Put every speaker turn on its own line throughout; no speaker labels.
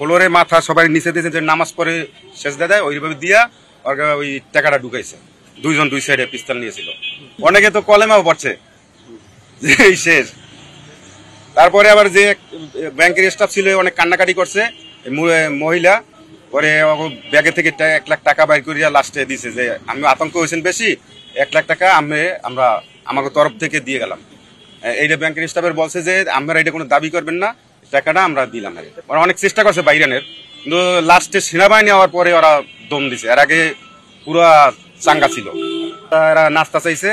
ফ্লোরে মাথা সবাই নিচে দিয়েছে, যে নামাজ পড়ে সেজদা দেয় ওইভাবে দিয়া ওই টাকাটা ঢুকাইছে। দুইজন দুই সাইডে পিস্তল নিয়েছিল। অনেকে তো কলেমাও পড়ছে যে এই শেষ। তারপরে আবার যে ব্যাংকের স্টাফ ছিল অনেক কান্নাকাটি করছে, মহিলা পরে ব্যাগে থেকে 1 লাখ টাকা বাইর করিয়া লাস্টে দিছে যে আমি আতঙ্ক হয়েছেন বেশি, 1 লাখ টাকা আমরা আমাকে তরফ থেকে দিয়ে গেলাম। এইটা ব্যাংকের স্টাফের বলছে যে আমরা এটা কোনো দাবি করবেন না, টাকাটা আমরা দিলাম। ওরা অনেক চেষ্টা করছে বাইরানের, কিন্তু লাস্টে সেনাবাহিনী হওয়ার পরে ওরা দম দিছে। এর আগে পুরো চাঙ্গা ছিল। এরা নাস্তা চাইছে,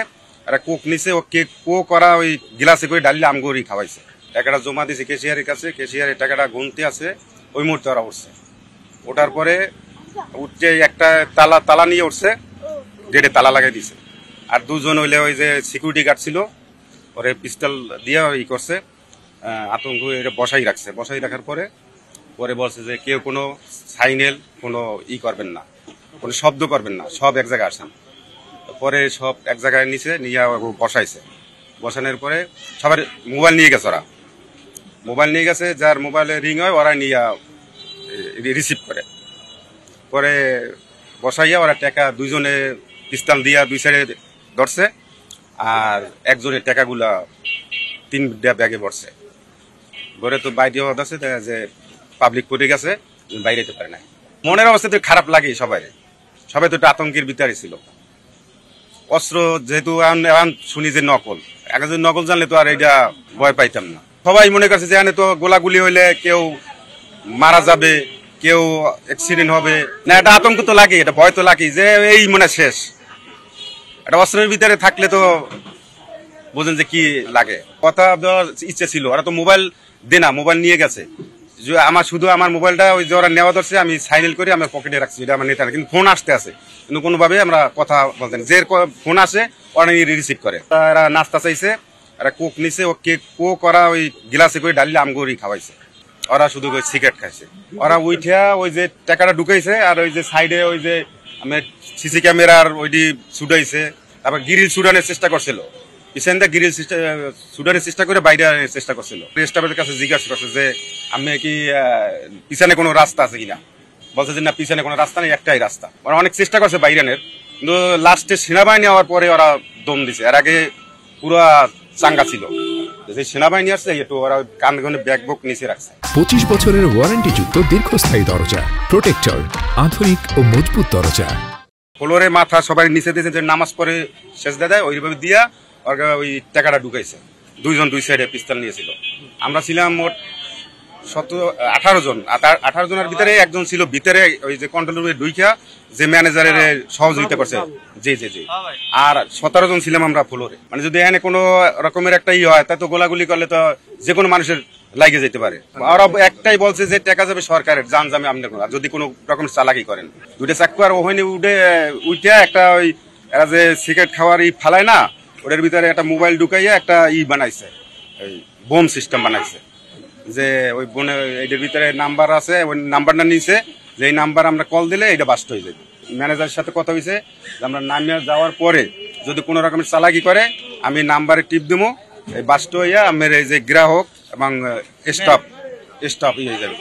এরা কোক নিছে, ও কেক কোক করা ওই গিলাসে করে ডালি আমগরি খাওয়াইছে। টাকাটা জমা দিছে কেশিয়ারের কাছে, কেশিয়ার এই টাকাটা গুনতে আছে। ওই মুহূর্তে ওরা উঠছে। ওঠার পরে উঠছে একটা তালা নিয়ে উঠছে, গেটে তালা লাগাই দিছে। আর দুজন হইলে ওই যে সিকিউরিটি গার্ড ছিল, ওরে পিস্তল দিয়ে করছে, আতঙ্ক এটা বসাই রাখার পরে বলছে যে কেউ কোনো সাইনেল কোনো করবেন না, কোনো শব্দ করবেন না, সব এক জায়গায় আসেন। পরে সব এক জায়গায় নিচে নিয়ে বসাইছে। বসানোর পরে সবার মোবাইল নিয়ে গেছে। ওরা মোবাইল নিয়ে গেছে, যার মোবাইলে রিং হয় ওরা নিয়ে রিসিভ করে। পরে বসাইয়া ওরা টাকা দুইজনে পিস্তল দিয়া দুই সাইডে ধরছে, আর একজনের টাকাগুলা 3টা ব্যাগে ভরছে। ভরে তো বাইরে আছে যে পাবলিক পড়ে গেছে, বাইরে যেতে পারে না। মনের অবস্থা তো খারাপ লাগে সবাই তো একটা আতঙ্কের ভিতরে ছিল। অস্ত্র যেহেতু শুনি যে নকল, একজন নকল জানলে তো আর এটা ভয় পাইতাম না। সবাই মনে করছে যে এখানে তো গোলাগুলি হইলে কেউ মারা যাবে, কেউ অ্যাক্সিডেন্ট হবে না, এটা আতঙ্ক তো লাগে, এটা ভয় তো লাগে যে এই মনে শেষ। এটা অস্ত্রের ভিতরে থাকলে তো বোঝেন যে কি লাগে। কথা দেওয়ার ইচ্ছে ছিল, ওরা তো মোবাইল দে না, মোবাইল নিয়ে গেছে। আমার মোবাইলটা ওই যে ওরা নেওয়া ধরছে, আমি সাইলেন্ট করে আমার পকেটে রাখছি, এটা আমার নেতা না। কিন্তু ফোন আসতে আছে, কিন্তু কোনোভাবে আমরা কথা বলতেন। যে ফোন আসে ওরা রিসিভ করে। এরা নাস্তা চাইছে, এরা কোক নিছে, ও কেক কোক করা ওই গিলাসে করে ডালি আমগরি খাওয়াইছে। ওরা শুধু সিগারেট খাইছে। ওরা উইঠা ওই যে টাকাটা ঢুকাইছে, আর ওই যে সাইডে ওই যে আমার সিসি ক্যামেরার ওইটি ছুটাইছে। তারপর গ্রিল ছুটানোর চেষ্টা করছিল, পিছন দিয়ে গ্রিল ছুটানোর চেষ্টা করে বাইরে আনার চেষ্টা করছিল। স্টাফের কাছে জিজ্ঞাসা করছে যে আমি কি পিছনে কোনো রাস্তা আছে কিনা, বলছে যে না, পিছনে কোনো রাস্তা নেই, একটাই রাস্তা। ওরা অনেক চেষ্টা করছে বাইরে আনার, কিন্তু লাস্টে সেনাবাহিনী হওয়ার পরে ওরা দম দিছে। এর আগে পুরো চাঙ্গা ছিল। যে সেনাবাহিনী আসছে একটু ওরা কানে ব্যাগ বুক নিচে রাখছে।
25 বছরের ওয়ারেন্টিযুক্ত দীর্ঘস্থায়ী দরজা প্রোটেক্টর, আধুনিক ও মজবুত দরজা।
ফ্লোরে মাথা সবাই নিচে দিয়েছে, যে নামাজ পড়ে সেজদা দেয় ওইভাবে দিয়া ওই টাকাটা ঢুকাইছে। দুইজন দুই সাইডে পিস্তল নিয়েছিল। আমরা ছিলাম মোট 18 জন। 18 জনের ভিতরে একজন ছিল ভিতরে ওই যে কন্ট্রোল রুমে ঢুইকা যে ম্যানেজারের সহযোগিতা করছে। জি। আর 17 জন ছিলাম আমরা ফ্লোরে। মানে যদি এখানে কোনো রকমের একটা হয়, তা তো গোলাগুলি করলে তো যে কোনো মানুষের লাগে যেতে পারে। ওরা একটাই বলছে যে টাকা যাবে সরকারের, জান যাবে আপনার, যদি কোনো রকম চালাকি করেন। 2টা চাকু আর ওখানে উঠে একটা ওই এরা যে সিগারেট খাওয়ার ফালায় না, ওটার ভিতরে একটা মোবাইল ঢুকাইয়া একটা বানাইছে, ওই বোম সিস্টেম বানাইছে। যে ওই বোনে এটার ভিতরে নাম্বার আছে, ওই নাম্বারটা নিছে, যে এই নাম্বার আমরা কল দিলে এটা বাস্ট হয়ে যাবে। ম্যানেজারের সাথে কথা হয়েছে যে আমরা নামিয়ে যাওয়ার পরে যদি কোনো রকমের চালাকি করে আমি নাম্বারে টিপ দেবো, এই বাস্ট হইয়া আমার এই যে গ্রাহক এবং স্টাফ হয়ে যাবে।